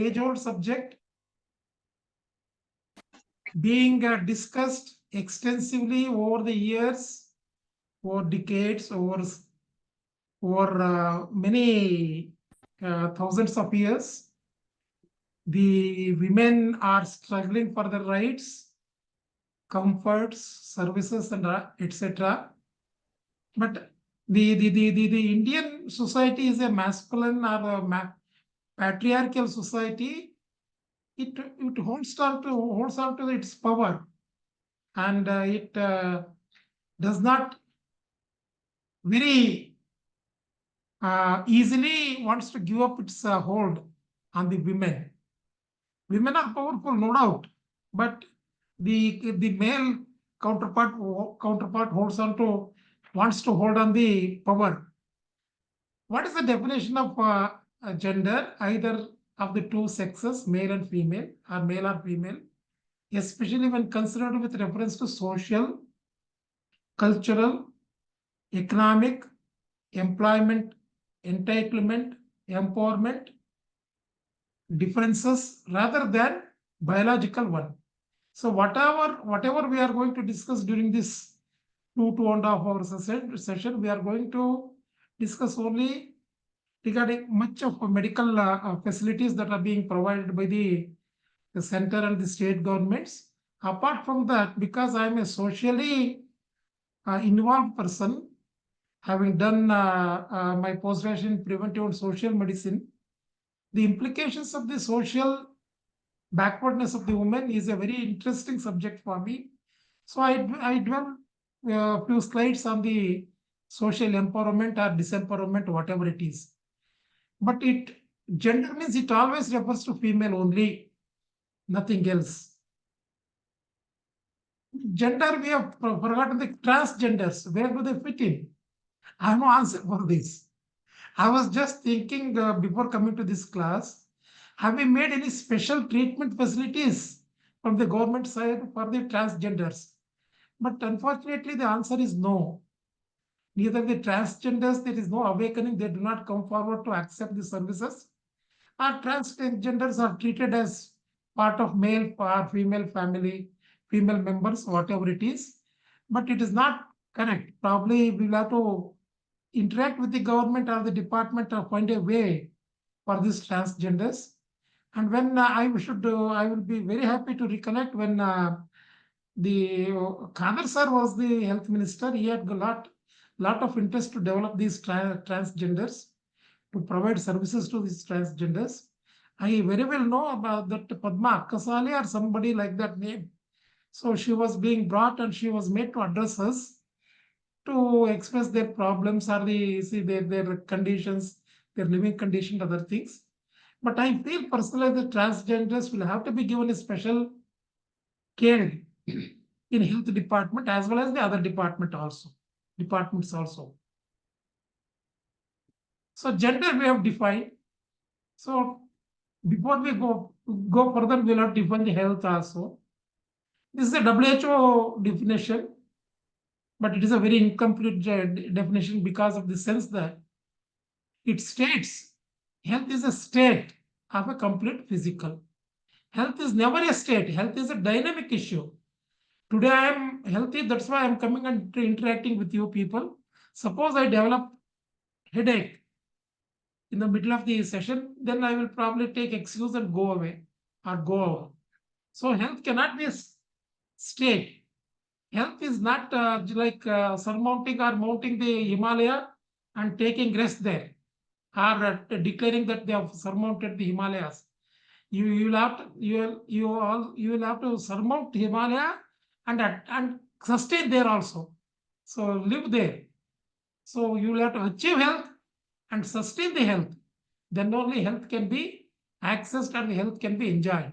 age-old subject being discussed extensively over the years, over decades, over many thousands of years. The women are struggling for their rights, comforts, services, and etc. But the Indian society is a masculine or a patriarchal society. It holds on to its power, and it does not very easily wants to give up its hold on the women. Women are powerful, no doubt, but the male counterpart wants to hold on the power. What is the definition of gender? Either of the two sexes, male and female, or male or female, especially when considered with reference to social, cultural, economic, employment, entitlement, empowerment, differences rather than biological one. So whatever we are going to discuss during this 2.5 hour session, we are going to discuss only regarding much of medical facilities that are being provided by the center and the state governments. Apart from that, because I am a socially involved person, having done my post-graduation in preventive and social medicine, the implications of the social backwardness of the woman is a very interesting subject for me. So I dwell a few slides on the social empowerment or disempowerment, whatever it is. But gender means it always refers to female only, nothing else. Gender, we have forgotten the transgenders. Where do they fit in? I have no answer for this. I was just thinking before coming to this class, have we made any special treatment facilities from the government side for the transgenders? But unfortunately, the answer is no. Neither the transgenders, there is no awakening, they do not come forward to accept the services. Or transgenders are treated as part of male or female family, female members, whatever it is. But it is not correct. Probably we will have to interact with the government or the department or find a way for these transgenders. And when I will be very happy to recollect when the Khader sir was the health minister. He had a lot of interest to develop these transgenders, to provide services to these transgenders. I very well know about that Padma Akkasali or somebody like that name. So she was being brought and she was made to address us, to express their problems or their conditions, their living condition, other things. But I feel personally the transgenders will have to be given a special care in health department as well as the other departments also. So gender we have defined. So before we go further, we'll have to define the health also. This is a WHO definition, but it is a very incomplete definition because of the sense that it states health is a state of a complete physical. Health is never a state. Health is a dynamic issue. Today I am healthy, that's why I am coming and interacting with you people. Suppose I develop headache in the middle of the session, then I will probably take excuse and go away or go out. So health cannot be a state. Health is not like surmounting or mounting the Himalaya and taking rest there, or declaring that they have surmounted the Himalayas. You will have to surmount the Himalaya and sustain there also. So live there. So you will have to achieve health and sustain the health. Then only health can be accessed and health can be enjoyed.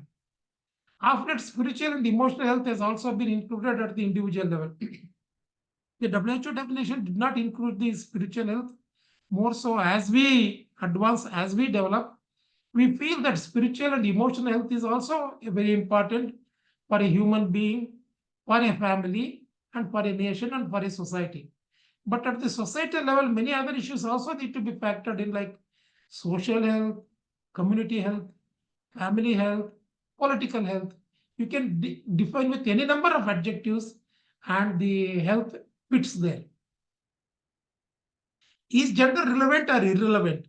After that, spiritual and emotional health has also been included at the individual level. The WHO definition did not include the spiritual health. More so, as we advance, as we develop, we feel that spiritual and emotional health is also very important for a human being, for a family, and for a nation and for a society. But at the societal level, many other issues also need to be factored in, like social health, community health, family health, political health. You can define with any number of adjectives and the health fits there. Is gender relevant or irrelevant?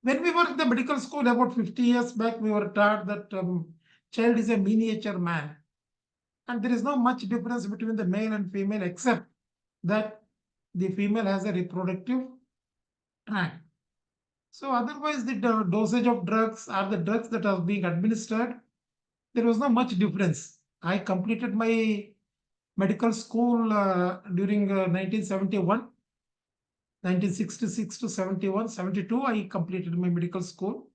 When we were in the medical school about 50 years back, we were taught that child is a miniature man. And there is no much difference between the male and female except that the female has a reproductive tract. So otherwise the dosage of drugs or the drugs that are being administered, there was no much difference. I completed my medical school during 1971, 1966 to 71, 72, I completed my medical school.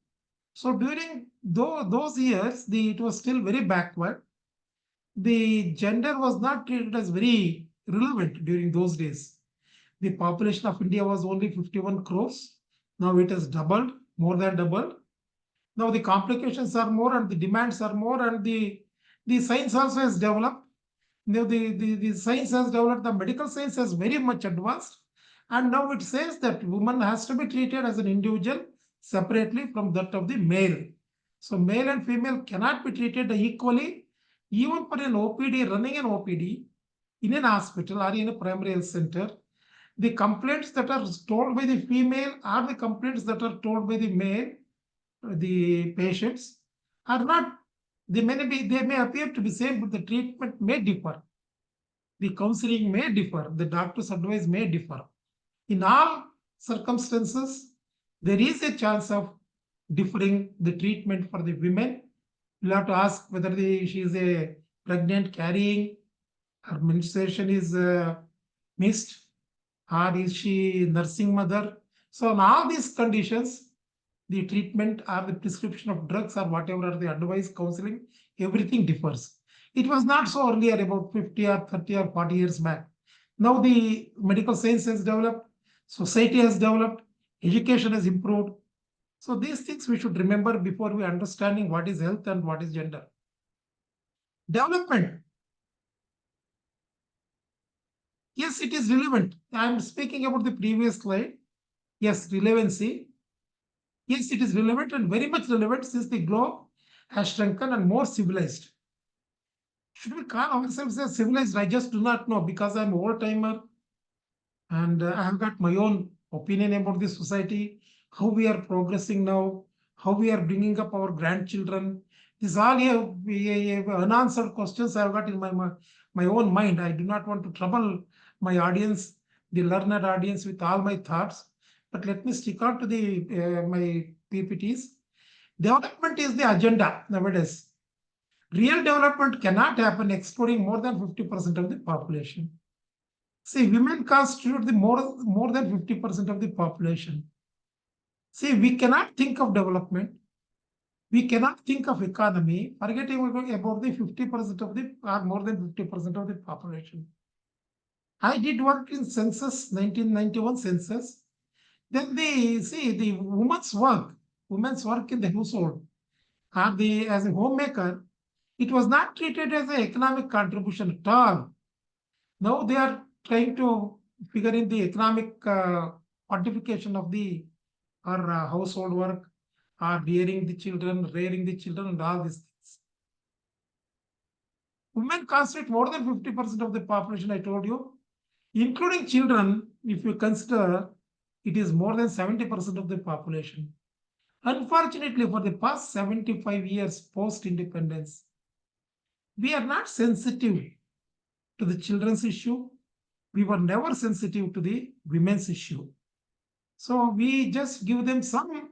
So during those years, it was still very backward. The gender was not treated as very relevant during those days. The population of India was only 51 crores. Now it has doubled, more than doubled. Now the complications are more and the demands are more, and the science also has developed. Now the science has developed, the medical science has very much advanced. And now it says that woman has to be treated as an individual separately from that of the male. So male and female cannot be treated equally, even for an OPD, running an OPD in an hospital or in a primary health center. The complaints that are told by the female or the complaints that are told by the male, the patients, are not, they may appear to be same, but the treatment may differ. The counseling may differ. The doctor's advice may differ. In all circumstances, there is a chance of differing the treatment for the women. You'll have to ask whether she is a pregnant, carrying, her menstruation is missed, or is she nursing mother. So in all these conditions, the treatment or the prescription of drugs or whatever are the advice, counseling, everything differs. It was not so earlier, about 50 or 30 or 40 years back. Now the medical science has developed, society has developed, education has improved. So these things we should remember before we understanding what is health and what is gender. Development. Yes, it is relevant. I am speaking about the previous slide. Yes, relevancy. Yes, it is relevant and very much relevant since the globe has shrunken and more civilized. Should we call ourselves as civilized? I just do not know, because I'm old timer and I have got my own opinion about this society, how we are progressing now, how we are bringing up our grandchildren. These all unanswered questions I have got in my own mind. I do not want to trouble my audience, the learned audience, with all my thoughts. But let me stick on to the my PPTs. Development is the agenda nowadays. Real development cannot happen excluding more than 50% of the population. See, women constitute the more than 50% of the population. See, we cannot think of development. We cannot think of economy, forgetting about the 50% of the, or more than 50% of the population. I did work in census, 1991 census. Then the women's work in the household, or as a homemaker, it was not treated as an economic contribution at all. Now they are trying to figure in the economic quantification of the or household work, or rearing the children, and all these things. Women constitute more than 50% of the population, I told you, including children. If you consider, it is more than 70% of the population. Unfortunately, for the past 75 years post-independence, we are not sensitive to the children's issue. We were never sensitive to the women's issue. So we just give them some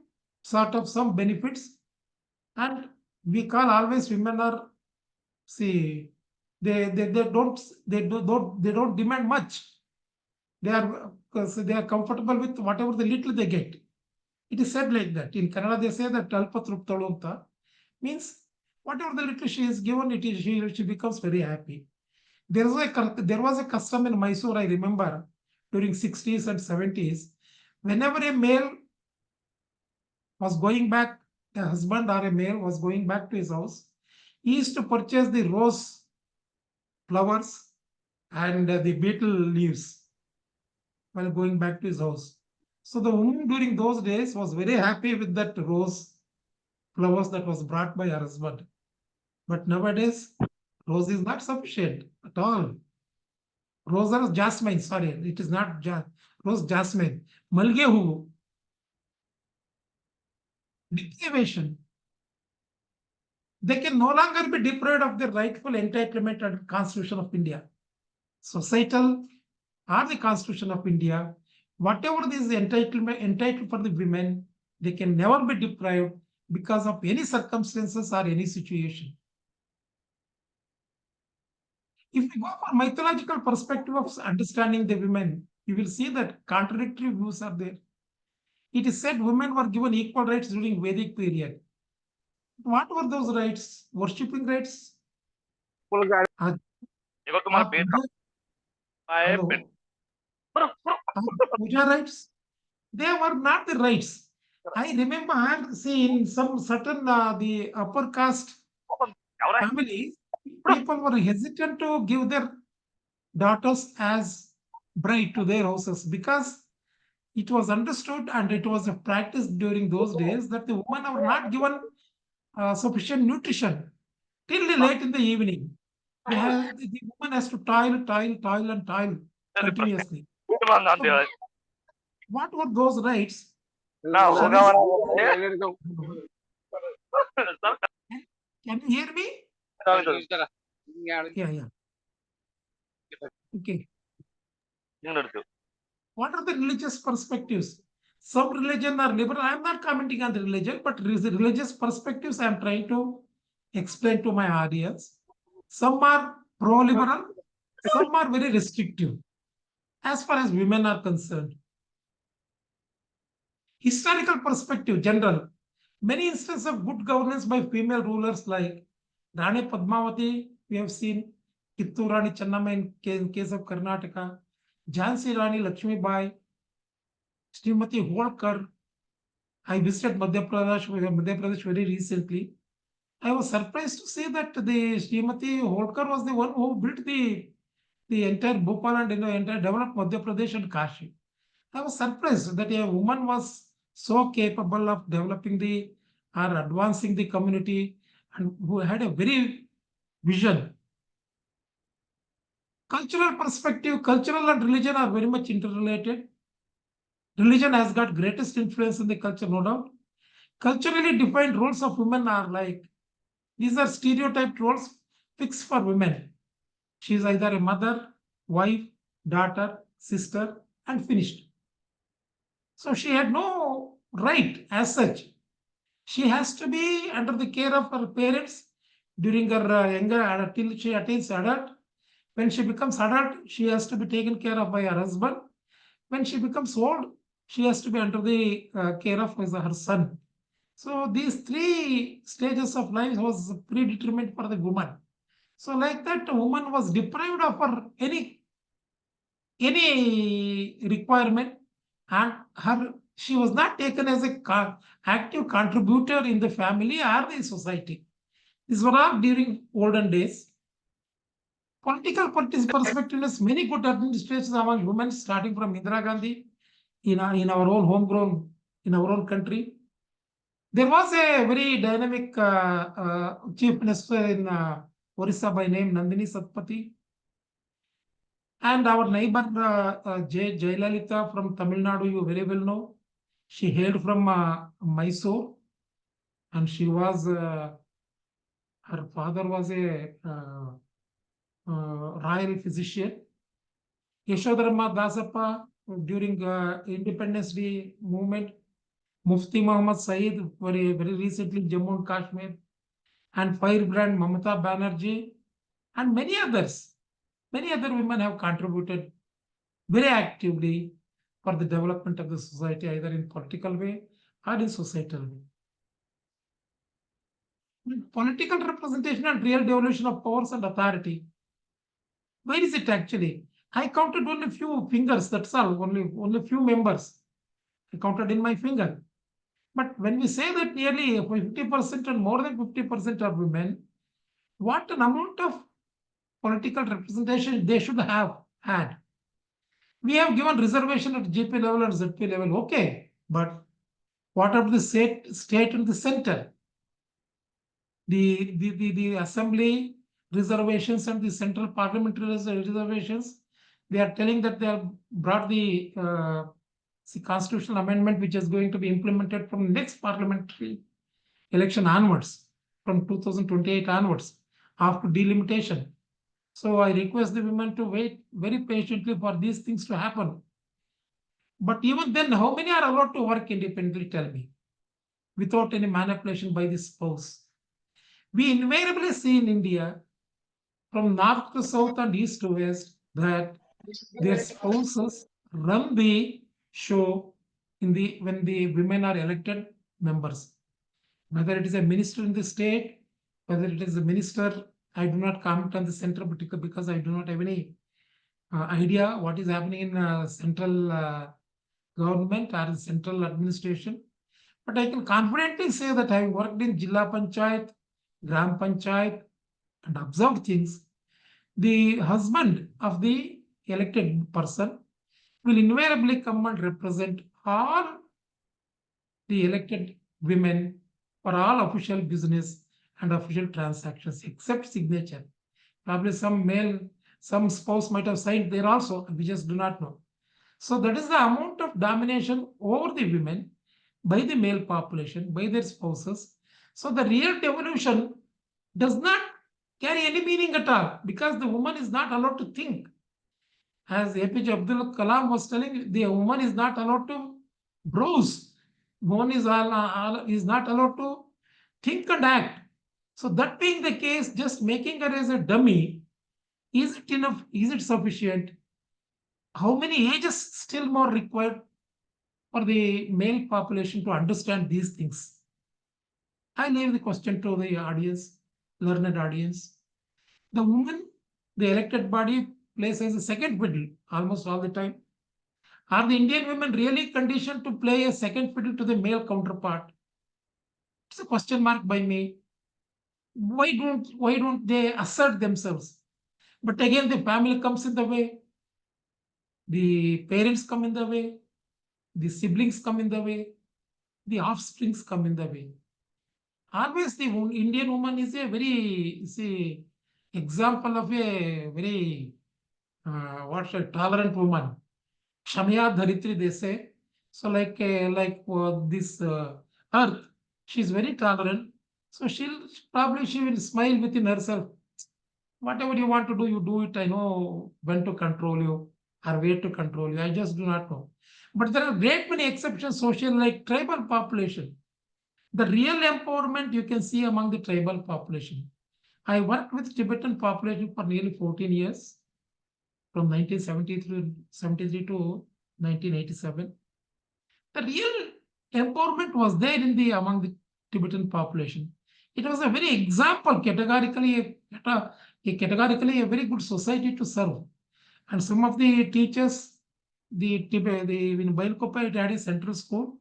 benefits, and we call always women are, see, they don't demand much. They are, because they are comfortable with whatever the little they get. It is said like that. In Kannada, they say that Alpa Truptalu anta, means whatever the little she is given, she becomes very happy. There was a custom in Mysore, I remember, during 60s and 70s. Whenever a male was going back, a husband or a male was going back to his house, he used to purchase the rose flowers and the betel leaves while going back to his house. So the woman during those days was very happy with that rose flowers that was brought by her husband. But nowadays, rose is not sufficient at all. Rose or jasmine, sorry, it is not rose, jasmine. Malge hoovu, deprivation. They can no longer be deprived of their rightful entitlement under Constitution of India. Societal or the Constitution of India, whatever is entitled for the women, they can never be deprived because of any circumstances or any situation. If we go for mythological perspective of understanding the women, you will see that contradictory views are there. It is said women were given equal rights during Vedic period. What were those rights? Worshipping rights? Are, are hello? Puja rights? They were not the rights. I remember seeing some certain the upper caste families, people were hesitant to give their daughters as bride to their houses because it was understood and it was a practice during those days that the women are not given sufficient nutrition till the late in the evening. The woman has to toil continuously. So what were those rights? Can you hear me? Yeah. Okay. What are the religious perspectives? Some religion are liberal. I am not commenting on the religion, but religious perspectives I am trying to explain to my audience. Some are pro-liberal, some are very restrictive as far as women are concerned. Historical perspective, general. Many instances of good governance by female rulers like Rani Padmavati, we have seen Kittur Rani Channamma in case of Karnataka, Jhansi Rani Lakshmi Bai, Srimati Holkar. I visited Madhya Pradesh very recently. I was surprised to see that the Srimati Holkar was the one who built the entire Bhopal and entire developed Madhya Pradesh and Kashi. I was surprised that a woman was so capable of developing or advancing the community and who had a very vision. Cultural perspective, cultural and religion are very much interrelated. Religion has got greatest influence in the culture, no doubt. Culturally defined roles of women are like, these are stereotyped roles fixed for women. She is either a mother, wife, daughter, sister, and finished. So she had no right as such. She has to be under the care of her parents during her younger till she attains adult. When she becomes adult, she has to be taken care of by her husband. When she becomes old, she has to be under the care of her son. So these three stages of life was predetermined for the woman. So like that, a woman was deprived of her any requirement, and she was not taken as a active contributor in the family or the society. These were all during olden days. Political perspective is many good administrators among women, starting from Indira Gandhi in our own homegrown, in our own country. There was a very dynamic chief minister in Orissa by name Nandini Satpathy. And our neighbor Jayalalitha from Tamil Nadu, you very well know. She hailed from Mysore, and she was her father was a royal physician. Yashodarama Dasappa during Independence Day movement, Mufti Muhammad Saeed very recently Jammu and Kashmir, and firebrand Mamata Banerjee, and many others. Many other women have contributed very actively for the development of the society, either in political way or in societal way. Political representation and real devolution of powers and authority. Where is it actually? I counted only few fingers, that's all, only few members. I counted in my finger. But when we say that nearly 50% and more than 50% are women, what an amount of political representation they should have had. We have given reservation at GP level and ZP level, okay, but what about the state and the center? The assembly reservations and the central parliamentary reservations, they are telling that they have brought the constitutional amendment which is going to be implemented from next parliamentary election onwards, from 2028 onwards, after delimitation. So I request the women to wait very patiently for these things to happen. But even then, how many are allowed to work independently, tell me, without any manipulation by the spouse? We invariably see in India, from north to south and east to west, that their spouses run the show when the women are elected members. Whether it is a minister in the state, whether it is a minister, I do not comment on the central because I do not have any idea what is happening in central government or central administration. But I can confidently say that having worked in Jilla Panchayat, Gram Panchayat, and observed things, the husband of the elected person will invariably come and represent all the elected women for all official business and official transactions except signature. Probably some spouse might have signed there also, we just do not know. So that is the amount of domination over the women by the male population, by their spouses. So the real devolution does not carry any meaning at all because the woman is not allowed to think. As APJ Abdul Kalam was telling, the woman is not allowed to browse. Woman is not allowed to think and act. So that being the case, just making her as a dummy, is it enough? Is it sufficient? How many ages still more required for the male population to understand these things? I leave the question to the audience, learned audience. The woman, the elected body, plays as a second fiddle almost all the time. Are the Indian women really conditioned to play a second fiddle to the male counterpart? It's a question mark by me. Why don't they assert themselves? But again, the family comes in the way, the parents come in the way, the siblings come in the way, the offsprings come in the way. Always the Indian woman is a very example of a very tolerant woman. Shamya Dharitri, they say. So like this earth, she's very tolerant. So she will smile within herself. Whatever you want to do, you do it. I know when to control you or where to control you. I just do not know. But there are great many exceptions, social like tribal population. The real empowerment you can see among the tribal population. I worked with Tibetan population for nearly 14 years, from 1973 to 1987. The real empowerment was there among the Tibetan population. It was a very example, categorically a very good society to serve. And some of the teachers, in Bailkopa, it had a central school.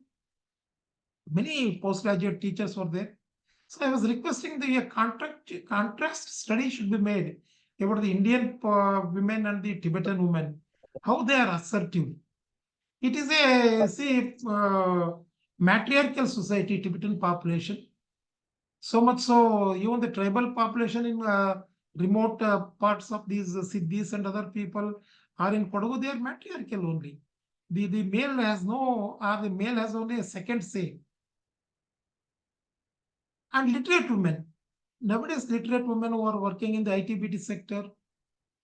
Many postgraduate teachers were there. So I was requesting the contrast study should be made about the Indian women and the Tibetan women, how they are assertive. It is a matriarchal society, Tibetan population. So much so, even the tribal population in remote parts of these Siddhis and other people are in Kodagu, they are matriarchal only. The male has the male has only a second say. And literate women. Nowadays, literate women who are working in the IT/BT sector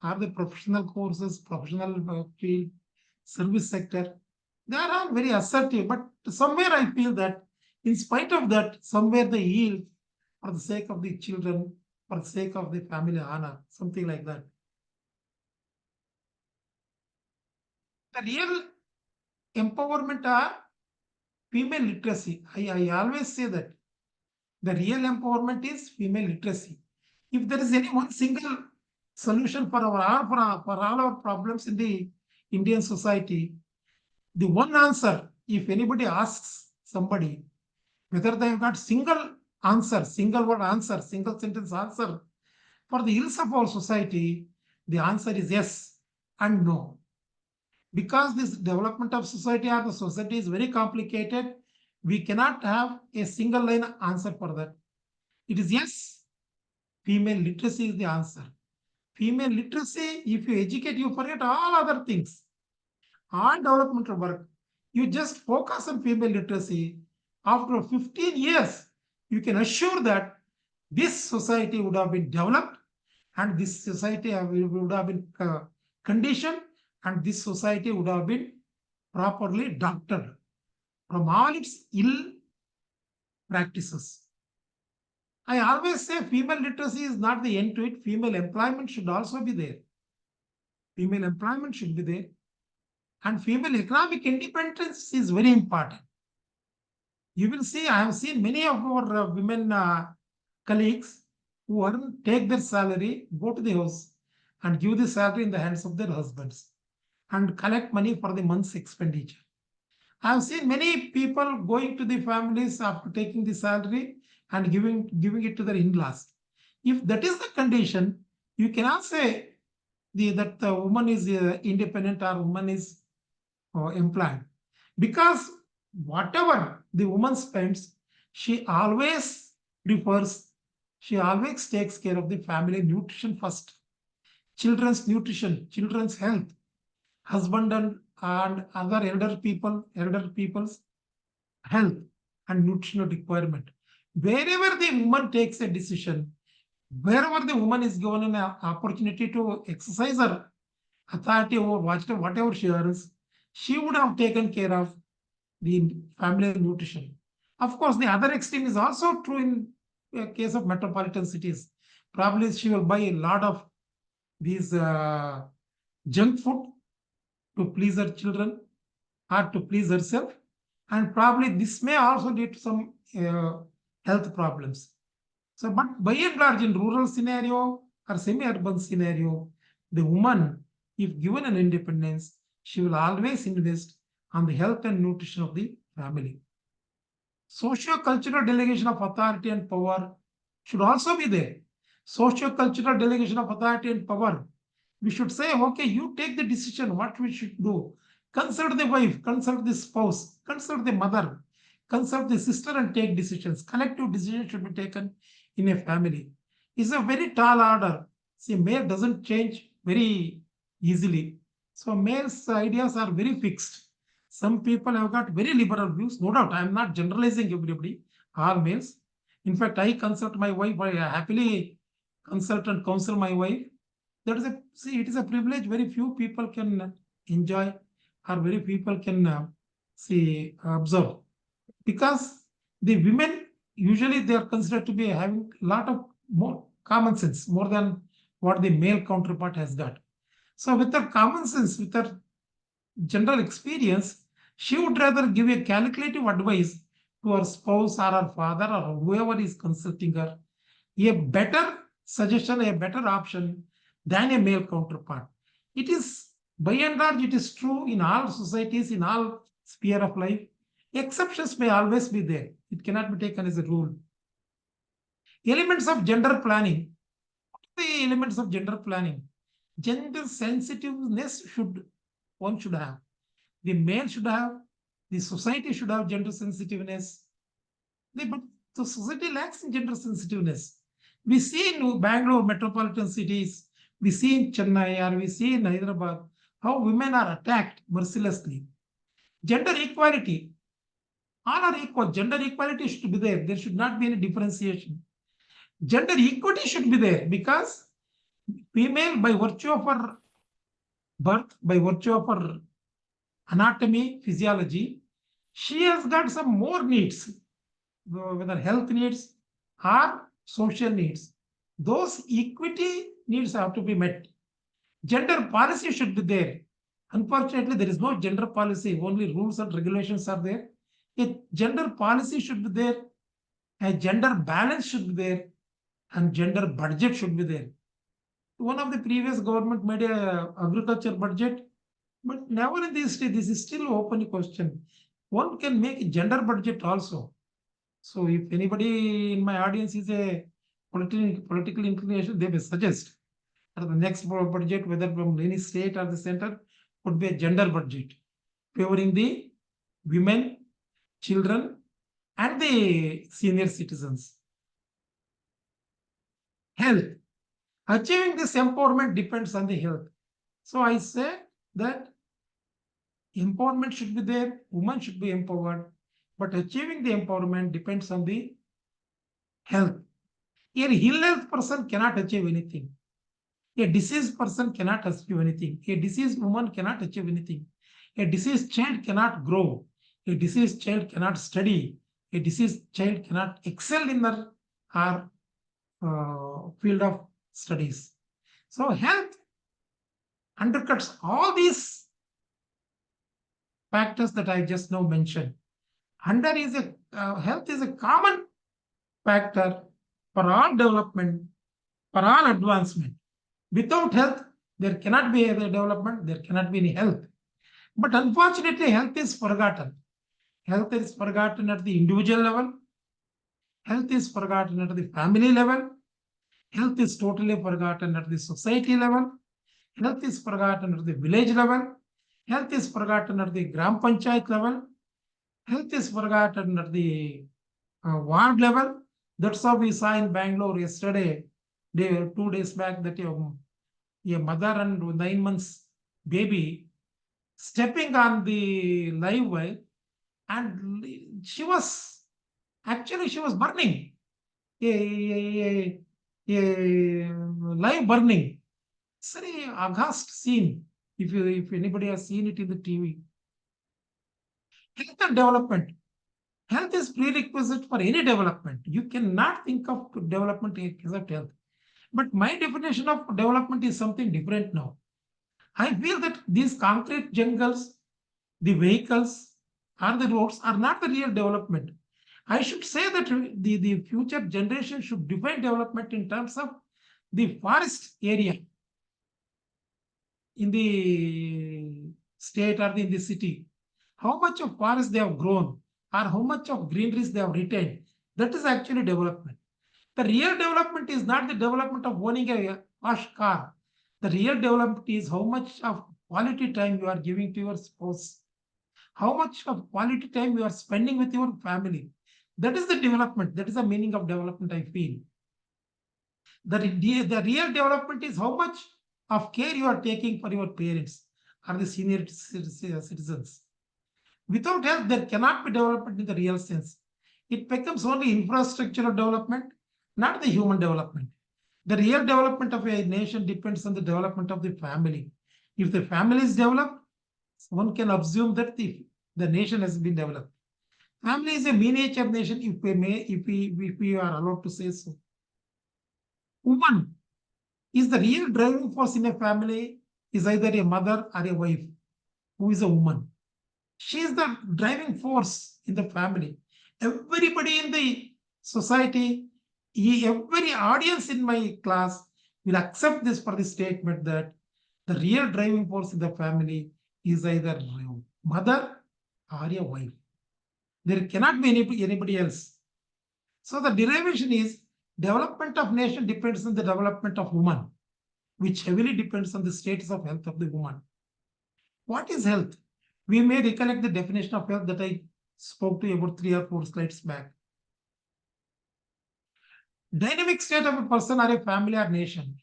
are the professional courses, professional field, service sector. They are all very assertive, but somewhere I feel that in spite of that, somewhere they yield for the sake of the children, for the sake of the family honor, something like that. The real empowerment are female literacy. I always say that the real empowerment is female literacy. If there is any one single solution for all our problems in the Indian society, the one answer, if anybody asks somebody whether they have got single answer, single word answer, single sentence answer for the ills of our society, the answer is yes and no. Because this development of society or the society is very complicated, we cannot have a single line answer for that. It is yes Female literacy is the answer. Female literacy, if you educate, you forget all other things. All developmental work. You just focus on female literacy. After 15 years, you can assure that this society would have been developed and this society would have been conditioned and this society would have been properly doctored from all its ill practices. I always say female literacy is not the end to it. Female employment should also be there. Female employment should be there. And female economic independence is very important. You will see, I have seen many of our women colleagues who take their salary, go to the house and give the salary in the hands of their husbands and collect money for the month's expenditure. I have seen many people going to the families after taking the salary and giving it to their in-laws. If that is the condition, you cannot say that the woman is independent or woman is employed, because whatever the woman spends, she always takes care of the family nutrition first, children's nutrition, children's health, husband and other elder people's health and nutritional requirement. Wherever the woman takes a decision, wherever the woman is given an opportunity to exercise her authority over whatever she earns, she would have taken care of the family nutrition. Of course, the other extreme is also true in case of metropolitan cities. Probably she will buy a lot of these junk food to please her children or to please herself. And probably this may also lead to some health problems. So, but by and large, in rural scenario or semi-urban scenario, the woman, if given an independence, she will always invest on the health and nutrition of the family. Socio-cultural delegation of authority and power should also be there. Socio-cultural delegation of authority and power. We should say, okay, you take the decision what we should do. Consult the wife, consult the spouse, consult the mother, consult the sister and take decisions. Collective decisions should be taken in a family. It's a very tall order. See, male doesn't change very easily. So males' ideas are very fixed. Some people have got very liberal views, no doubt. I am not generalizing everybody, all males. In fact, I consult my wife. I happily consult and counsel my wife. It is a privilege very few people can enjoy or very people can observe. Because the women, usually they are considered to be having a lot of more common sense, more than what the male counterpart has got. So with her common sense, with her general experience, she would rather give a calculative advice to her spouse or her father or whoever is consulting her, a better suggestion, a better option than a male counterpart. It is, by and large, it is true in all societies, in all sphere of life. Exceptions may always be there. It cannot be taken as a rule. Elements of gender planning. What are the elements of gender planning? Gender sensitiveness one should have. The male should have. The society should have gender sensitiveness. But the society lacks in gender sensitiveness. We see in Bangalore metropolitan cities, we see in Chennai or we see in Hyderabad how women are attacked mercilessly. Gender equality. All are equal. Gender equality should be there. There should not be any differentiation. Gender equity should be there because female, by virtue of her birth, by virtue of her anatomy, physiology, she has got some more needs, whether health needs or social needs. Those equity needs have to be met. Gender policy should be there. Unfortunately, there is no gender policy, only rules and regulations are there. A gender policy should be there, a gender balance should be there, and gender budget should be there. One of the previous government made a agriculture budget, but never in this state. This is still open question. One can make a gender budget also. So if anybody in my audience is a political inclination, they may suggest that the next budget, whether from any state or the center, would be a gender budget, favoring the women, children, and the senior citizens. health. Achieving this empowerment depends on the health. So I say that empowerment should be there, women should be empowered, but achieving the empowerment depends on the health. A ill health person cannot achieve anything. A diseased person cannot achieve anything. A diseased woman cannot achieve anything. A diseased child cannot grow. A diseased child cannot study. A diseased child cannot excel in their field of studies. So health undercuts all these factors that I just now mentioned. Health is a common factor for all development, for all advancement. Without health, there cannot be any development, there cannot be any health. But unfortunately, health is forgotten. Health is forgotten at the individual level. Health is forgotten at the family level. Health is totally forgotten at the society level. Health is forgotten at the village level. Health is forgotten at the Gram Panchayat level. Health is forgotten at the ward level. That's how we saw in Bangalore yesterday, 2 days back, that a mother and 9 months baby stepping on the live wire, and she was burning. A live burning. It's very aghast scene. If anybody has seen it in the TV. Health and development. Health is prerequisite for any development. You cannot think of development except health. But my definition of development is something different now. I feel that these concrete jungles, the vehicles, or the roads are not the real development. I should say that the future generation should define development in terms of the forest area in the state or in the city. How much of forest they have grown, or how much of greeneries they have retained. That is actually development. The real development is not the development of owning a posh car. The real development is how much of quality time you are giving to your spouse, how much of quality time you are spending with your family. That is the development. That is the meaning of development, I feel. The real development is how much of care you are taking for your parents or the senior citizens. Without health, there cannot be development in the real sense. It becomes only infrastructural development, not the human development. The real development of a nation depends on the development of the family. If the family is developed, one can assume that the nation has been developed. Family is a miniature nation, if we are allowed to say so. Woman is the real driving force in a family, is either a mother or a wife who is a woman. She is the driving force in the family. Everybody in the society, every audience in my class will accept this for the statement that the real driving force in the family is either a mother or a wife. There cannot be anybody else. So the derivation is development of nation depends on the development of woman, which heavily depends on the status of health of the woman. What is health? We may recollect the definition of health that I spoke to you about 3 or 4 slides back. Dynamic state of a person or a family or nation.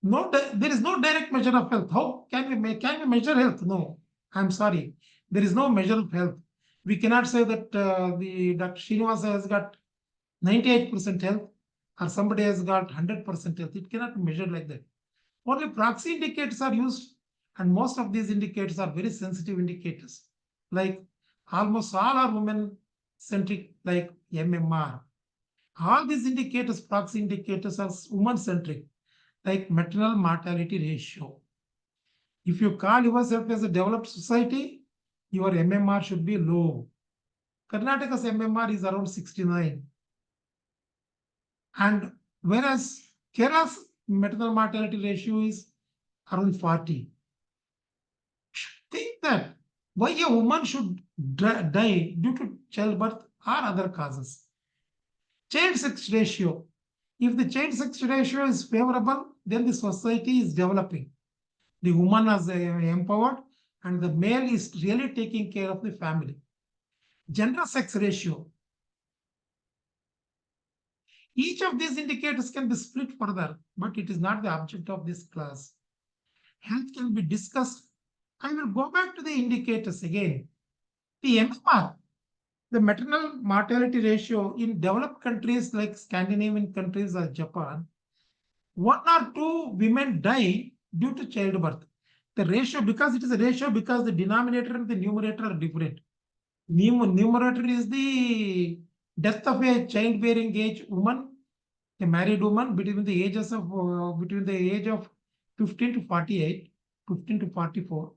There is no direct measure of health. How can we measure health? No, I'm sorry. There is no measure of health. We cannot say that the Dr. Srinivas has got 98% health or somebody has got 100% health. It cannot be measured like that. Only proxy indicators are used, and most of these indicators are very sensitive indicators. Like almost all are women-centric, like MMR. All these indicators, proxy indicators, are woman-centric, like maternal mortality ratio. If you call yourself as a developed society, your MMR should be low. Karnataka's MMR is around 69. And whereas Kerala's maternal mortality ratio is around 40. Think that why a woman should die due to childbirth or other causes. Child sex ratio. If the child sex ratio is favorable, then the society is developing. The woman is empowered and the male is really taking care of the family. Gender sex ratio. Each of these indicators can be split further, but it is not the object of this class. Health can be discussed. I will go back to the indicators again. The MMR, the maternal mortality ratio in developed countries like Scandinavian countries or Japan, 1 or 2 women die due to childbirth. The ratio, because it is a ratio, because the denominator and the numerator are different. Numerator is the death of a childbearing age woman, a married woman between the age of 15 to 48, 15 to 44.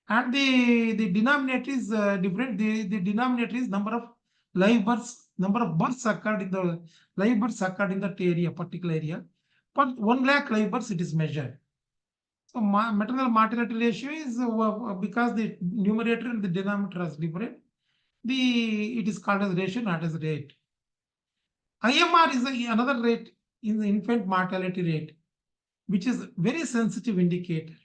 And the denominator is different. The denominator is number of births occurred in the live births occurred in that area, particular area. But 1 lakh live births it is measured. So maternal mortality ratio is because the numerator and the denominator is different. It is called as ratio, not as rate. IMR is another rate in the infant mortality rate, which is very sensitive indicator.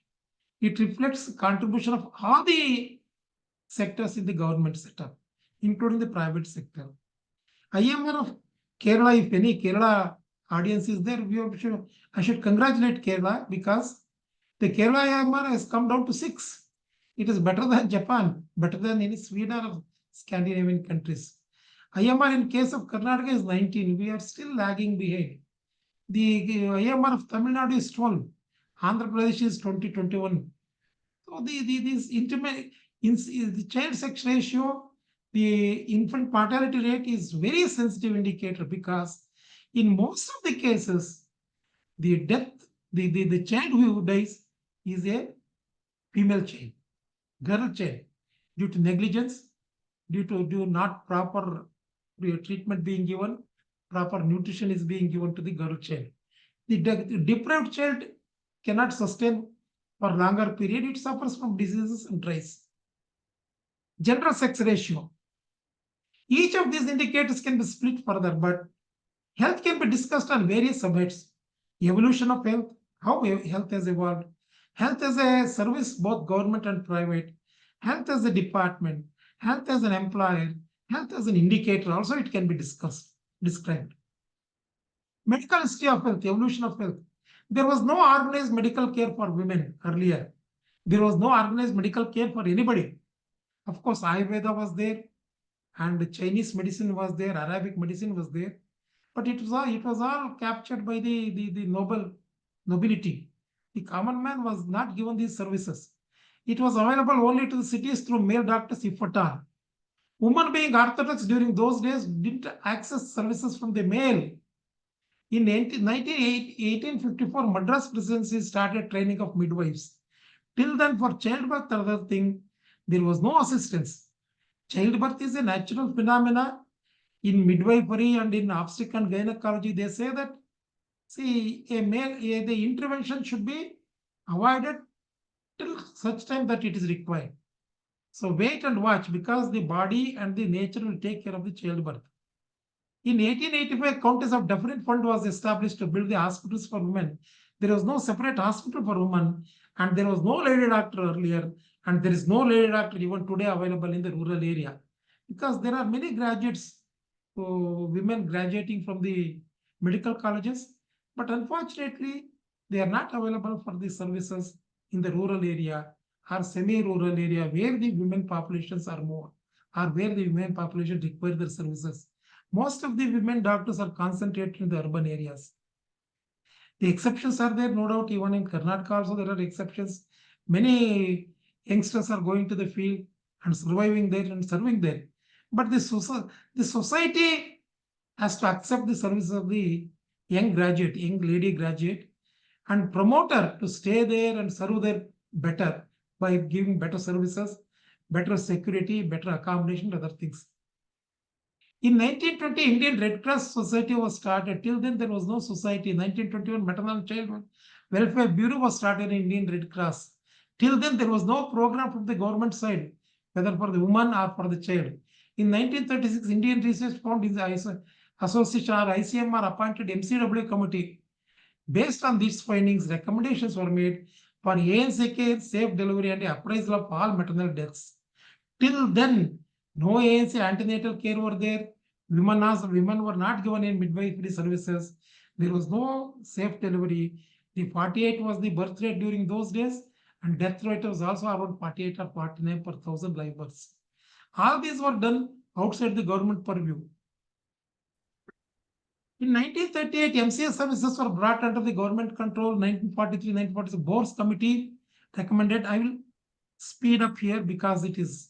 It reflects the contribution of all the sectors in the government setup, including the private sector. IMR of Kerala, if any Kerala audience is there, I should congratulate Kerala, because the Kerala IMR has come down to 6. It is better than Japan, better than any Sweden or Scandinavian countries. IMR in case of Karnataka is 19. We are still lagging behind. The IMR of Tamil Nadu is 12. Andhra Pradesh is 2021. So the child sex ratio, the infant mortality rate is very sensitive indicator, because in most of the cases, the child who dies is a female child, girl child, due to negligence, due to not proper treatment being given, proper nutrition is being given to the girl child. The deprived child cannot sustain for longer period. It suffers from diseases and dies. Gender sex ratio. Each of these indicators can be split further, but health can be discussed on various subjects. Evolution of health, how health has evolved, health as a service, both government and private, health as a department, health as an employer, health as an indicator, also it can be described. Medical history of health, evolution of health. There was no organized medical care for women earlier. There was no organized medical care for anybody. Of course, Ayurveda was there, and Chinese medicine was there, Arabic medicine was there, but it was all captured by the nobility. The common man was not given these services. It was available only to the cities through male doctors, if at all. Women, being orthodox during those days, didn't access services from the male. In 1854, Madras Presidency started training of midwives. Till then, for childbirth and other thing, there was no assistance. Childbirth is a natural phenomena. In midwifery and in obstetrics and gynecology, they say that, the intervention should be avoided till such time that it is required. So wait and watch, because the body and the nature will take care of the childbirth. In 1885, Countess of Deferent Fund was established to build the hospitals for women. There was no separate hospital for women, and there was no lady doctor earlier, and there is no lady doctor even today available in the rural area, because there are many graduates, women graduating from the medical colleges, but unfortunately, they are not available for the services in the rural area or semi-rural area, where the women populations are more, or where the women population require their services. Most of the women doctors are concentrated in the urban areas. The exceptions are there, no doubt. Even in Karnataka also there are exceptions. Many youngsters are going to the field and surviving there and serving there. But the society has to accept the services of the young lady graduate, and promote her to stay there and serve there better by giving better services, better security, better accommodation, other things. In 1920, Indian Red Cross Society was started. Till then, there was no society. In 1921, Maternal and Child Welfare Bureau was started in Indian Red Cross. Till then, there was no program from the government side, whether for the woman or for the child. In 1936, Indian Research Fund in the Association or ICMR appointed MCW committee. Based on these findings, recommendations were made for ANC care, safe delivery, and appraisal of all maternal deaths. Till then, no ANC antenatal care were there, Women were not given in midwifery services. There was no safe delivery. The 48 was the birth rate during those days, and death rate was also around 48 or 49 per 1,000 live births. All these were done outside the government purview. In 1938, MCS services were brought under the government control. 1943-1946, Boers Committee recommended. I will speed up here because it is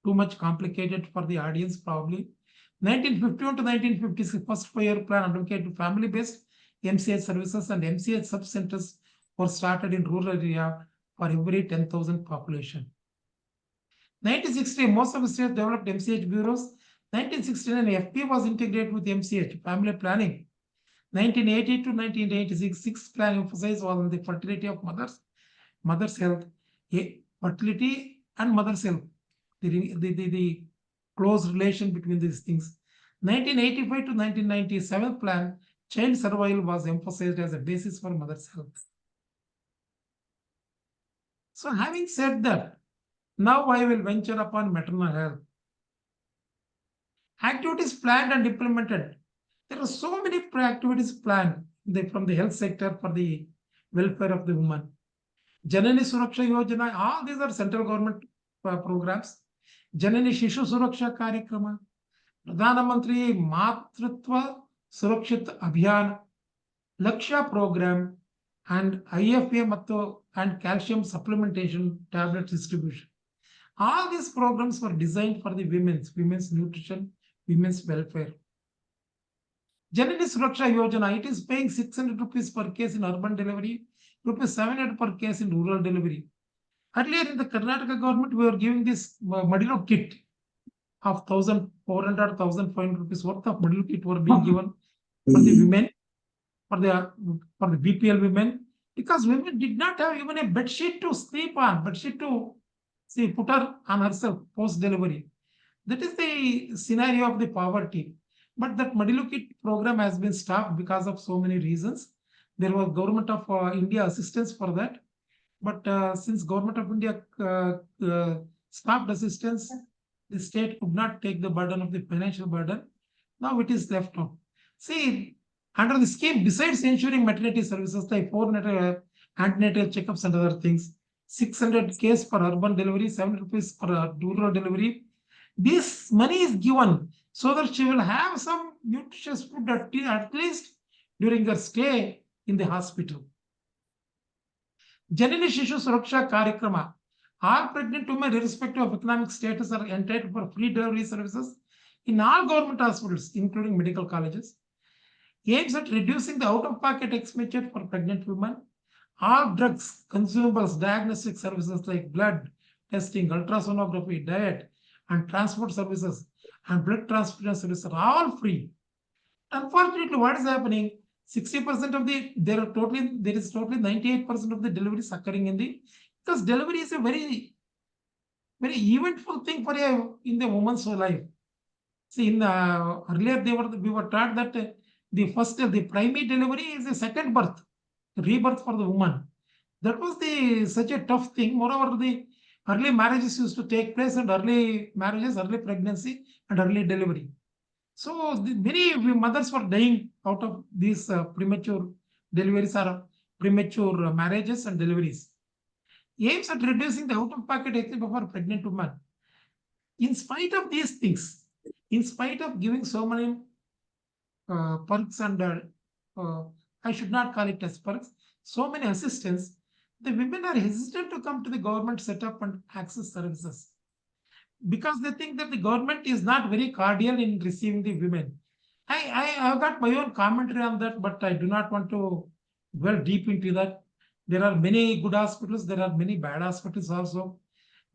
too much complicated for the audience probably. 1951 to 1956, first 5-year plan advocated family-based MCH services, and MCH sub-centers were started in rural area for every 10,000 population. 1960, most of the states developed MCH bureaus. 1969, FP was integrated with MCH, family planning. 1980 to 1986, sixth plan emphasis was on the fertility of mother's health, fertility and mother's health, the close relation between these things. 1985 to 1997 plan, child survival was emphasized as a basis for mother's health. So having said that, now I will venture upon maternal health. Activities planned and implemented. There are so many activities planned from the health sector for the welfare of the woman. Janani Suraksha Yojana, all these are central government programs. Janani Shishu Suraksha Karyakrama, Pradhana Mantri Matritva Surakshit Abhiyan, Laksha program, and IFA Matto and calcium supplementation tablet distribution. All these programs were designed for the women's nutrition, women's welfare. Janani Suraksha Yojana, it is paying 600 rupees per case in urban delivery, rupees 700 per case in rural delivery. Earlier in the Karnataka government, we were giving this Madilo kit of 1,400, 1,500 rupees worth of Madilo kit were being given for the women, for the BPL women, because women did not have even a bed sheet to sleep on, bed sheet to put her on herself post-delivery. That is the scenario of the poverty. But that Madilo kit program has been stopped because of so many reasons. There was government of India assistance for that. But since government of India stopped assistance, the state could not take the burden of the financial burden. Now it is left off. See, under the scheme, besides ensuring maternity services like 400 antenatal checkups and other things, 600 case for urban delivery, 7 rupees for rural delivery. This money is given so that she will have some nutritious food at least during her stay in the hospital. Janani Shishu Suraksha Karyakrama. All pregnant women, irrespective of economic status, are entitled for free delivery services in all government hospitals, including medical colleges. Aims at reducing the out-of-pocket expenditure for pregnant women. All drugs, consumables, diagnostic services like blood testing, ultrasonography, diet, and transport services and blood transfusion services are all free. Unfortunately, what is happening? 60% of there is totally 98% of the deliveries occurring because delivery is a very, very eventful thing for in the woman's life. See, earlier we were taught that the primary delivery is a second birth, rebirth for the woman. That was such a tough thing. Moreover, the early marriages used to take place, and early marriages, early pregnancy, and early delivery. So many mothers were dying out of these premature deliveries or premature marriages and deliveries. Aims at reducing the out-of-pocket expense for pregnant women. In spite of these things, in spite of giving so many perks and I should not call it as perks, so many assistance, the women are hesitant to come to the government setup and access services because they think that the government is not very cordial in receiving the women. I have got my own commentary on that, but I do not want to dwell deep into that. There are many good hospitals, there are many bad hospitals also,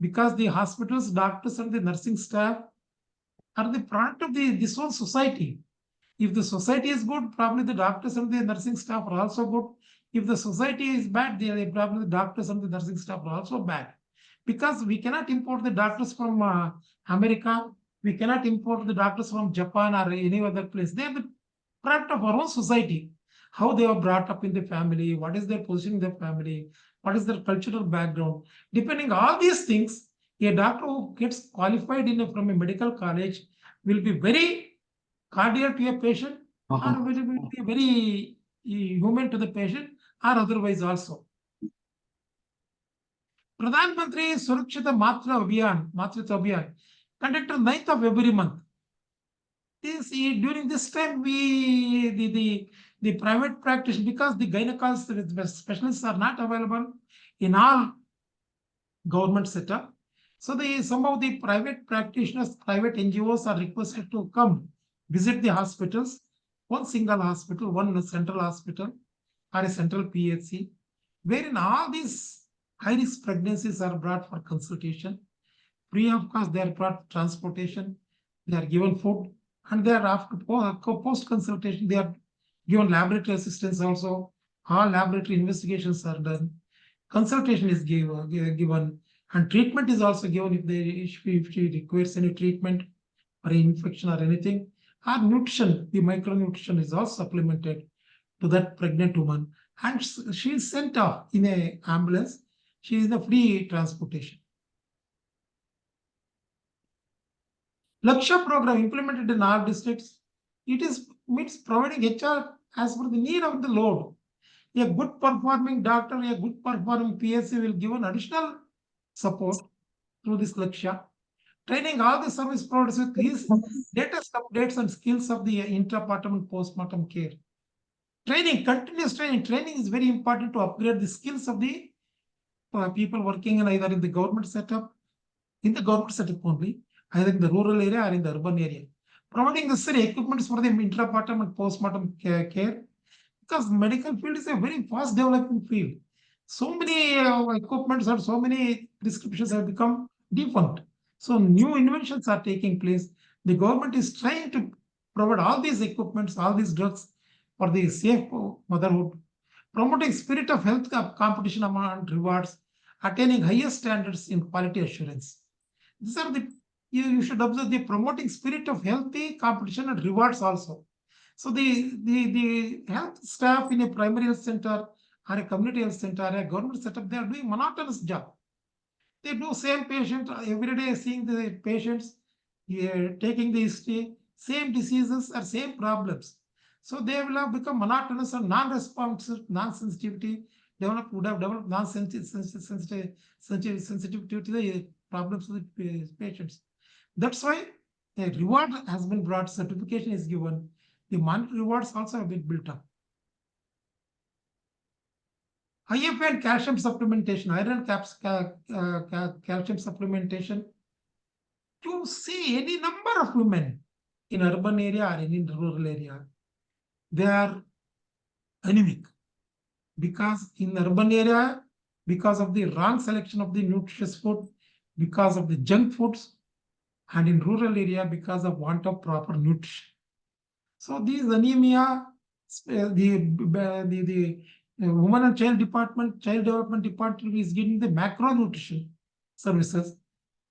because the hospitals, doctors, and the nursing staff are the product of this whole society. If the society is good, probably the doctors and the nursing staff are also good. If the society is bad, probably the doctors and the nursing staff are also bad. Because we cannot import the doctors from America, we cannot import the doctors from Japan or any other place. They are the product of our own society. How they are brought up in the family, what is their position in the family, what is their cultural background. Depending on all these things, a doctor who gets qualified from a medical college will be very cordial to a patient, or will be very human to the patient, or otherwise also. Pradhan Mantri Surakshita Matritva Abhiyan, conducted 9th of every month. During this time, the private practice, because the gynecologists specialists are not available in all government setup. So some of the private practitioners, private NGOs are requested to come visit the hospitals, one single hospital, one central hospital, or a central PHC, wherein all these high-risk pregnancies are brought for consultation. Free of cost, they are brought transportation, they are given food, and they are after post consultation, they are given laboratory assistance also. All laboratory investigations are done. Consultation is given, and treatment is also given if she requires any treatment or infection or anything. Or nutrition, the micronutrition is also supplemented to that pregnant woman, and she is sent off in a ambulance. She is the free transportation. Lakshya program implemented in our districts. It means providing HR as per the need of the load. A good performing doctor, a good performing PSC will give an additional support through this Lakshya. Training all the service providers with these latest updates and skills of the intrapartum and postpartum care. Training, continuous training. Training is very important to upgrade the skills of the people working in either in the government setup only, either in the rural area or in the urban area. Providing necessary equipments for the intrapartum and postpartum care, because medical field is a very fast developing field. So many equipments or so many prescriptions have become defunct. So new inventions are taking place. The government is trying to provide all these equipments, all these drugs for the safe motherhood, promoting spirit of health competition among rewards, attaining highest standards in quality assurance. These are you should observe the promoting spirit of healthy competition and rewards also. So the health staff in a primary health center or a community health center or a government setup, they are doing monotonous job. They do same patient every day, seeing the patients, taking the history, same diseases or same problems. So they will have become monotonous and non-responsive, non-sensitivity, would have developed non-sensitivity to the problems of the patients. That's why a reward has been brought, certification is given. The monetary rewards also have been built up. IFA and calcium supplementation, iron calcium supplementation. You see any number of women in urban area or in rural area, they are anemic, because in urban area, because of the wrong selection of the nutritious food, because of the junk foods, and in rural area because of want of proper nutrition. So these anemia, the Women and Child Development Department is giving the macronutrition services,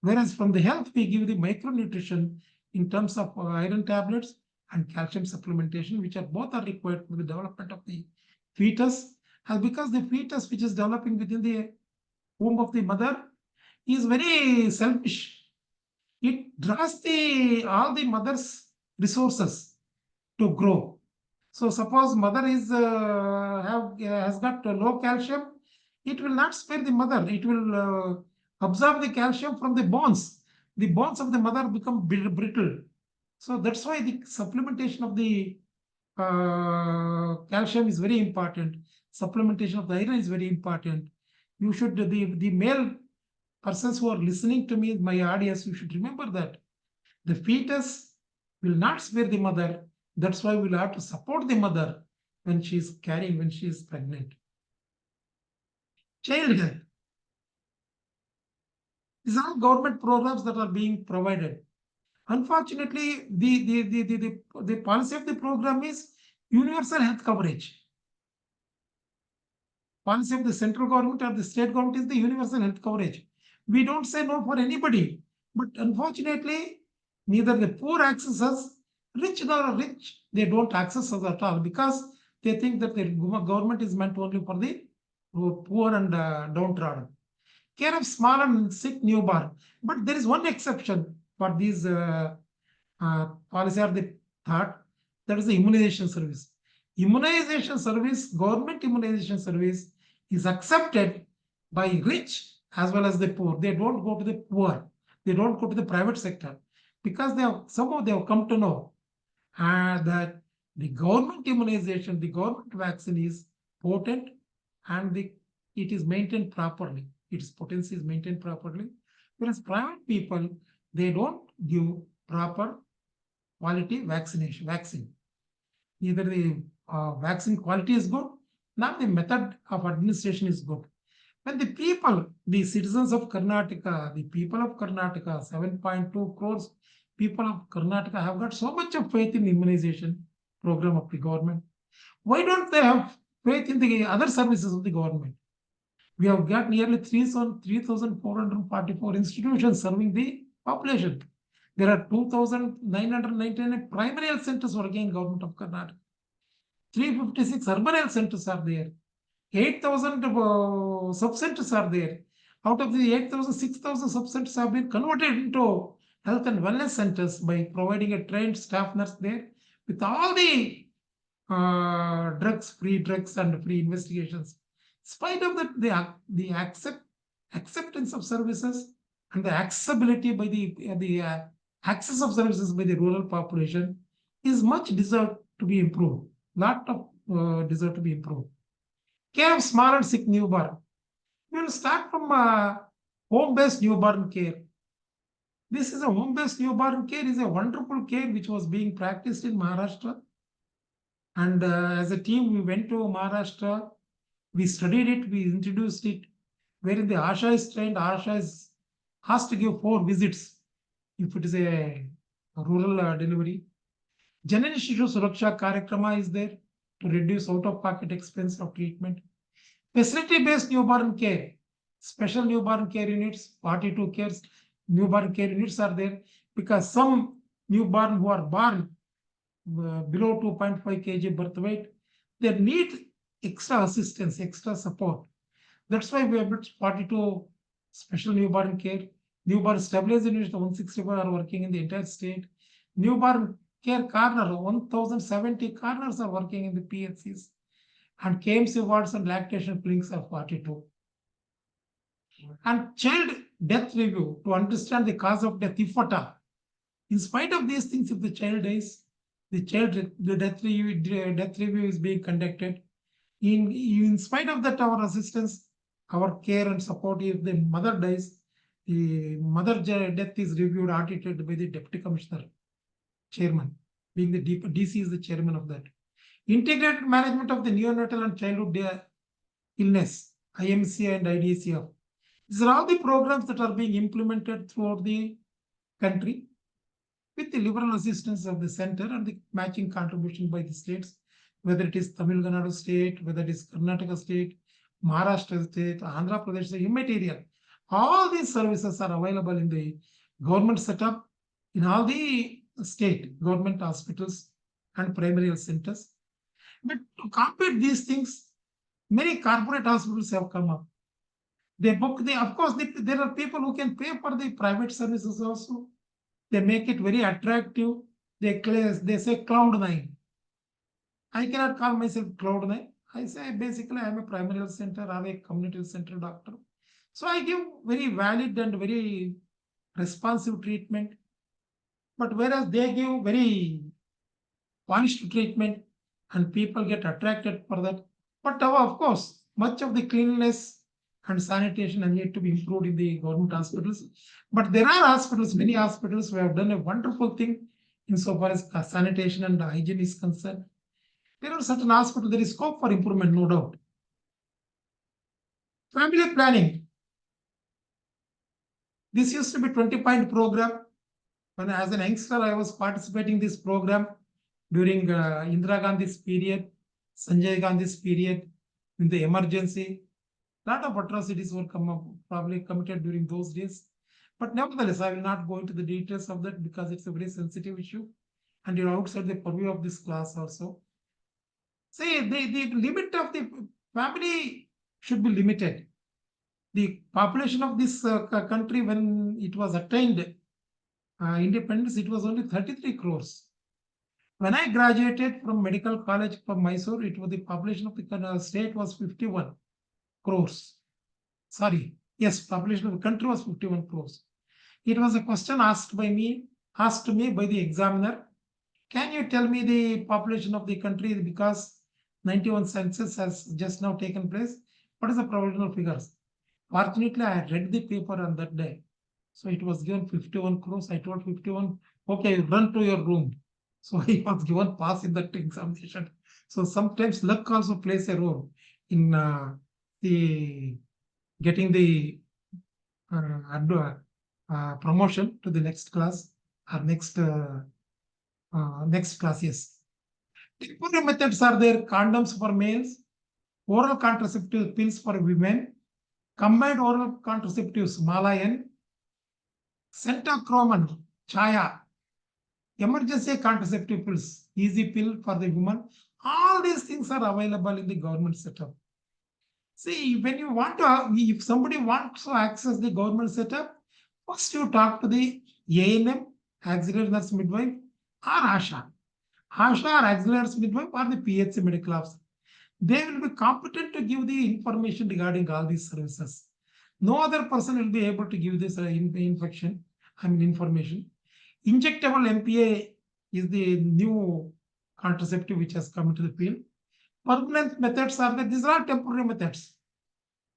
whereas from the health we give the micronutrition in terms of iron tablets and calcium supplementation, which are both are required for the development of the fetus. And because the fetus which is developing within the womb of the mother is very selfish, it draws all the mother's resources to grow. So suppose mother is has got low calcium, it will not spare the mother. It will absorb the calcium from the bones. The bones of the mother become brittle. So that's why the supplementation of the calcium is very important. Supplementation of the iron is very important. You should, the male persons who are listening to me, my audience, you should remember that the fetus will not spare the mother. That's why we'll have to support the mother when she is carrying, when she is pregnant. Child health. These are government programs that are being provided. Unfortunately, the policy of the program is universal health coverage. Policy of the central government or the state government is the universal health coverage. We don't say no for anybody, but unfortunately, neither the poor access us, rich nor rich, they don't access us at all, because they think that the government is meant only for the poor and downtrodden. Care of small and sick newborn. But there is one exception for these policy, or the Third, that is the immunization service. Immunization service, government immunization service is accepted by rich as well as the poor. They don't go to the poor. They don't go to the private sector because somehow they have come to know that the government immunization, the government vaccine is potent and it is maintained properly. Its potency is maintained properly. Whereas private people, they don't give proper quality vaccine. Either the vaccine quality is good, not the method of administration is good. When the people, the citizens of Karnataka, the people of Karnataka, 7.2 crores people of Karnataka have got so much of faith in immunization program of the government. Why don't they have faith in the other services of the government? We have got nearly 3,444 institutions serving the population. There are 2,999 primary health centers working in government of Karnataka. 356 urban health centers are there. 8,000 sub-centers are there. Out of the 8,000, 6,000 sub-centers have been converted into health and wellness centers by providing a trained staff nurse there with all the free drugs and free investigations. In spite of that, the acceptance of services and the accessibility by the access of services by the rural population is much deserved to be improved. Lot of deserve to be improved. Care of small and sick newborn. We will start from home-based newborn care. This is a home-based newborn care is a wonderful care which was being practiced in Maharashtra. And as a team, we went to Maharashtra. We studied it. We introduced it. Wherein the Asha is trained. Asha is asked to give 4 visits if it is a rural delivery. Janani Shishu Suraksha Karakrama is there to reduce out-of-pocket expense of treatment. Facility-based newborn care, special newborn care units, 42 cares, newborn care units are there because some newborn who are born below 2.5 kg birth weight, they need extra assistance, extra support. That's why we have built 42 special newborn care. Newborn stabilization units, 165 are working in the entire state. Newborn care corner, 1,070 corners are working in the PHCs. And KMC wards and lactation clinics are 42. And child death review to understand the cause of death, if at all. In spite of these things, if the child dies, the death review is being conducted. In spite of that, our assistance, our care and support, if the mother dies, the mother death is reviewed, audited by the Deputy Commissioner, Chairman, being the DC is the chairman of that. Integrated management of the neonatal and childhood illness, IMC and IDCF. These are all the programs that are being implemented throughout the country with the liberal assistance of the center and the matching contribution by the states, whether it is Tamil Nadu state, whether it is Karnataka state, Maharashtra state, Andhra Pradesh, immaterial. All these services are available in the government setup in all the state government hospitals and primary health centers. But to compete these things, many corporate hospitals have come up. They book of course, there are people who can pay for the private services also. They make it very attractive. They say Cloud9. I cannot call myself Cloud9. I say basically I am a primary health center or a community health center doctor. So I give very valid and very responsive treatment. But whereas they give very polished treatment and people get attracted for that. But of course, much of the cleanliness and sanitation are yet to be improved in the government hospitals. But there are hospitals, many hospitals who have done a wonderful thing insofar as sanitation and hygiene is concerned. There are certain hospitals, there is scope for improvement, no doubt. Family planning. This used to be 20-point program. When as an youngster, I was participating in this program during Indira Gandhi's period, Sanjay Gandhi's period, in the emergency. A lot of atrocities were probably committed during those days. But nevertheless, I will not go into the details of that because it's a very sensitive issue and you're outside the purview of this class also. Say the limit of the family should be limited. The population of this country, when it was attained independence, it was only 33 crores. When I graduated from medical college from Mysore, it was the population of the state was 51 crores. Sorry, yes, population of the country was 51 crores. It was a question asked to me by the examiner. Can you tell me the population of the country because 91 census has just now taken place? What is the provisional figures? Fortunately, I had read the paper on that day. So it was given 51 crores. I told 51, okay, run to your room. So he was given pass in that examination. So sometimes luck also plays a role in the getting the promotion to the next class or next class. Yes. Temporary methods are there: condoms for males, oral contraceptive pills for women, combined oral contraceptives, Malayan, centochromon, Chaya, emergency contraceptive pills, easy pill for the woman. All these things are available in the government setup. See, when you want to, if somebody wants to access the government setup, first you talk to the ANM, auxiliary nurse midwife, or ASHA. ASHA or auxiliary nurse midwife or the PHC medical officer. They will be competent to give the information regarding all these services. No other person will be able to give this information. Injectable MPA is the new contraceptive which has come into the field. Permanent methods are that these are temporary methods.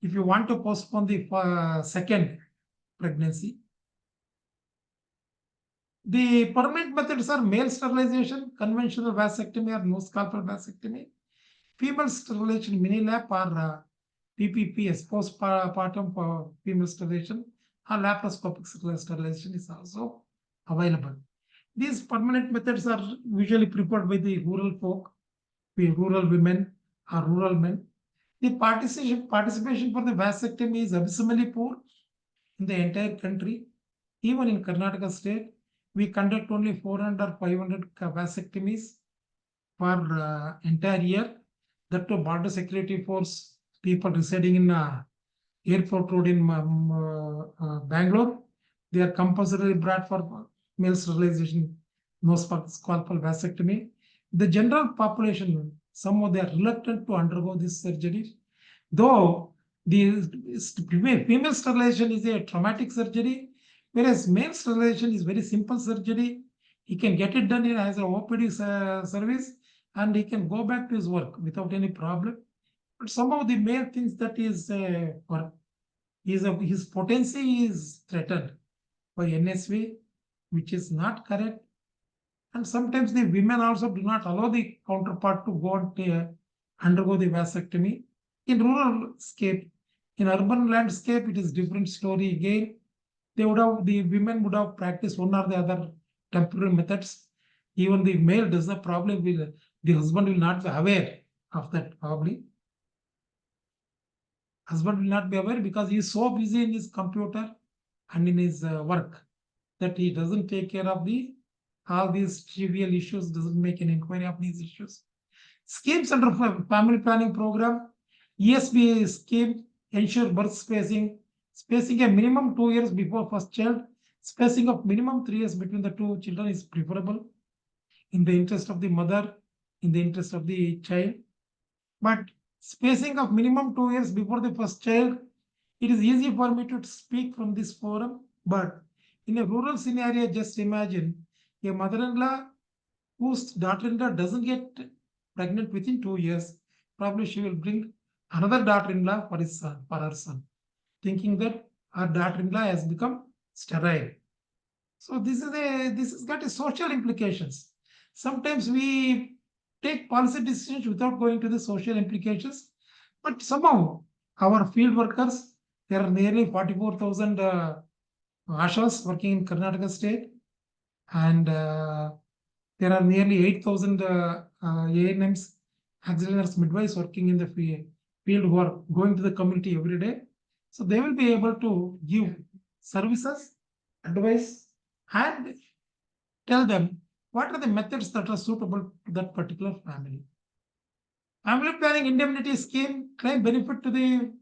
If you want to postpone the second pregnancy, the permanent methods are male sterilization, conventional vasectomy or no scalpel vasectomy, female sterilization, mini lap or PPPS, postpartum female sterilization, or laparoscopic sterilization is also available. These permanent methods are usually preferred by the rural folk, the rural women or rural men. The participation for the vasectomy is abysmally poor in the entire country. Even in Karnataka state, we conduct only 400 or 500 vasectomies for entire year. That to border security force people residing in airport road in Bangalore, they are compulsorily brought for male sterilization, no scalpel vasectomy. The general population, some of they are reluctant to undergo this surgery, though the female sterilization is a traumatic surgery, whereas male sterilization is very simple surgery. He can get it done as an OPD service, and he can go back to his work without any problem. But somehow the male thinks that his potency is threatened by NSV, which is not correct. And sometimes the women also do not allow the counterpart to go and undergo the vasectomy. In rural scape, in urban landscape, it is different story again. The women would have practiced one or the other temporary methods. Even the male does not probably the husband will not be aware of that probably. Husband will not be aware because he is so busy in his computer and in his work that he doesn't take care of all these trivial issues, doesn't make an inquiry of these issues. Schemes under family planning program, ESB scheme ensure birth spacing a minimum 2 years before first child, spacing of minimum 3 years between the two children is preferable in the interest of the mother, in the interest of the child. But spacing of minimum 2 years before the first child, it is easy for me to speak from this forum, but in a rural scenario, just imagine a mother-in-law whose daughter-in-law doesn't get pregnant within 2 years, probably she will bring another daughter-in-law for her son, thinking that her daughter-in-law has become sterile. So this has got a social implications. Sometimes we take policy decisions without going to the social implications, but somehow our field workers, there are nearly 44,000 ASHAs working in Karnataka state, and there are nearly 8,000 ANMs, auxiliary nurse midwives working in the field who are going to the community every day. So they will be able to give services, advice, and tell them what are the methods that are suitable to that particular family. Family planning indemnity scheme claim benefit to the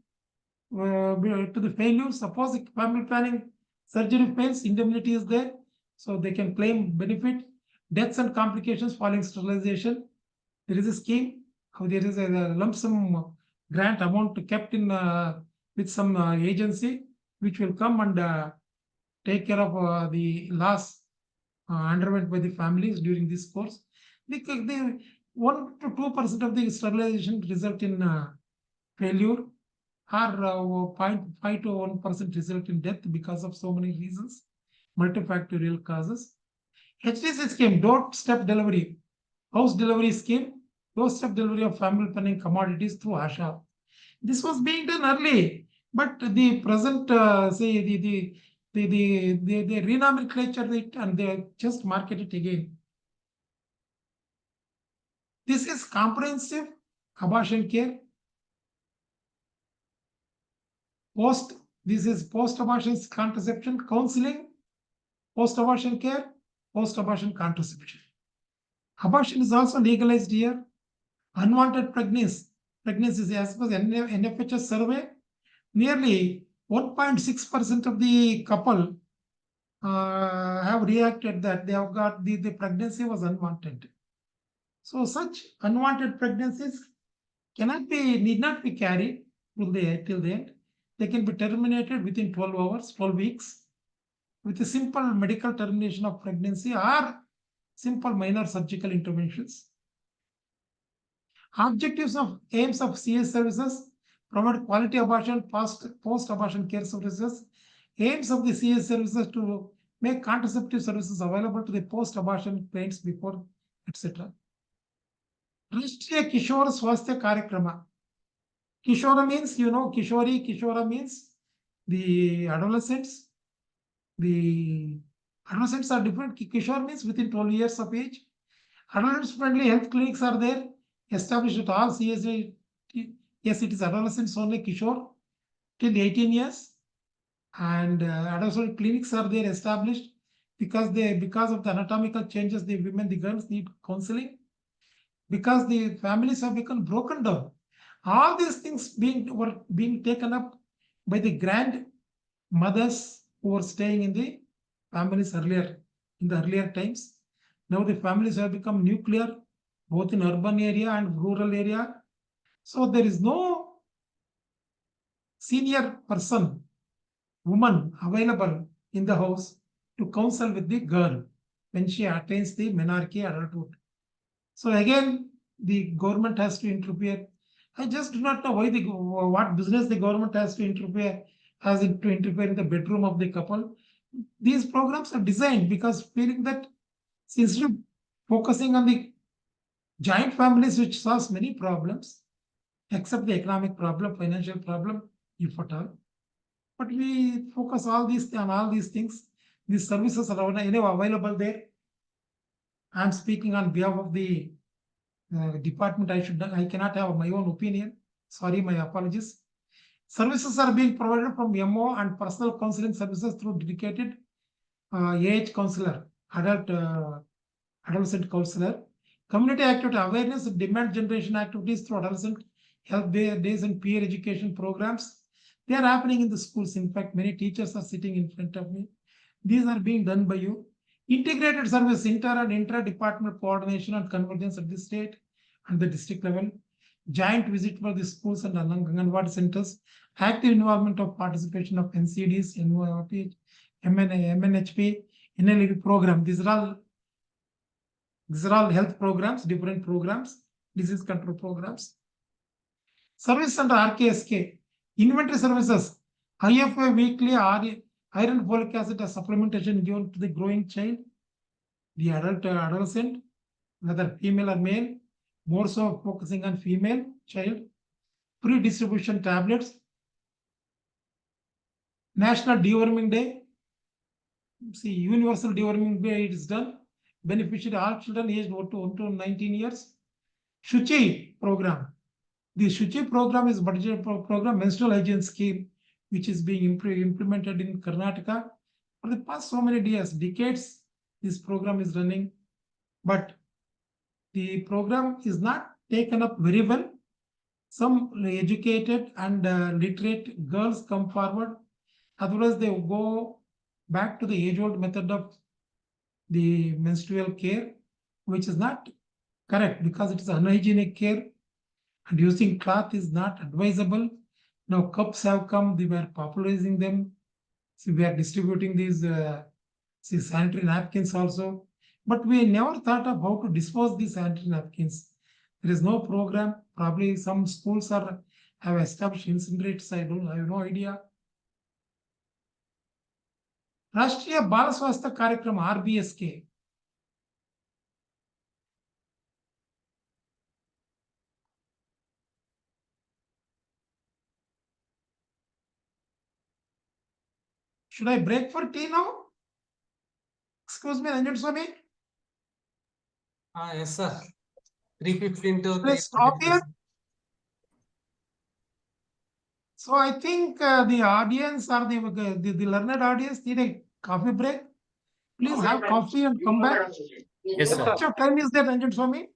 failure. Suppose family planning surgery fails, indemnity is there, so they can claim benefit. Deaths and complications following sterilization. There is a scheme. There is a lump sum grant amount kept in with some agency, which will come and take care of the loss underwent by the families during this course. Because the 1 to 2% of the sterilization result in failure, or 0.5 to 1% result in death because of so many reasons, multifactorial causes. HDC scheme, doorstep delivery, house delivery scheme, doorstep delivery of family planning commodities through ASHA. This was being done early, but the present say the renomenclature it and they just market it again. This is comprehensive abortion care. This is post-abortion contraception, counseling, post-abortion care, post-abortion contraception. Abortion is also legalized here. Unwanted pregnancies, as per the NFHS survey, nearly 1.6% of the couple have reacted that they have got the pregnancy was unwanted. So such unwanted pregnancies need not be carried till the end. They can be terminated within 12 hours, 12 weeks, with a simple medical termination of pregnancy or simple minor surgical interventions. Objectives of aims of CS services: provide quality abortion, post-abortion care services. Aims of the CS services to make contraceptive services available to the post-abortion clients before, etc. Rashtriya Kishore Swasthya Karykrama. Kishora means, Kishora means the adolescents. The adolescents are different. Kishore means within 12 years of age. Adolescent-friendly health clinics are there, established at all CSA. Yes, it is adolescents only, Kishore, till 18 years. And adolescent clinics are there established because of the anatomical changes, the girls need counseling. Because the families have become broken down. All these things were being taken up by the grandmothers who were staying in the families in the earlier times. Now the families have become nuclear, both in urban area and rural area. So there is no senior woman available in the house to counsel with the girl when she attains the menarche, adulthood. So again, the government has to interfere. I just do not know what business the government has to interfere in the bedroom of the couple. These programs are designed because feeling that instead of focusing on the joint families, which solves many problems, except the economic problem, financial problem, if at all. But we focus on all these things. These services are available there. I am speaking on behalf of the department. I cannot have my own opinion. Sorry, my apologies. Services are being provided from MO and personal counseling services through dedicated AH counselor, adolescent counselor. Community activity awareness, demand generation activities through adolescent health days and peer education programs. They are happening in the schools. In fact, many teachers are sitting in front of me. These are being done by you. Integrated service, inter and intra-department coordination and convergence at the state and the district level. Joint visit for the schools and Anganwadi centers. Active involvement of participation of NCDs, NOP, MNHP, NLED program. These are all health programs, different programs, disease control programs. Service under RKSK. Inventory services. IFA weekly iron folic acid as supplementation given to the growing child, the adolescent, whether female or male, more so focusing on female child. Free distribution tablets. National Deworming Day. See, Universal Deworming Day is done. Beneficiary all children aged 1 to 19 years. Shuchi program. The Shuchi program is budget program, menstrual hygiene scheme, which is being implemented in Karnataka. For the past so many decades, this program is running, but the program is not taken up very well. Some educated and literate girls come forward, otherwise they go back to the age-old method of the menstrual care, which is not correct because it is unhygienic care and using cloth is not advisable. Now cups have come, we were popularizing them. So we are distributing these sanitary napkins also. But we never thought of how to dispose these sanitary napkins. There is no program. Probably some schools have established incinerators. I have no idea. Rashtriya Bal Swasthya Karyakram RBSK. Should I break for tea now? Excuse me, Ranjan Swami. Yes, sir. 3:15 to Let's stop here. So I think the audience or the learned audience need a coffee break. Please have coffee and come back. Yes, How sir. much of time is there, Ranjan Swami?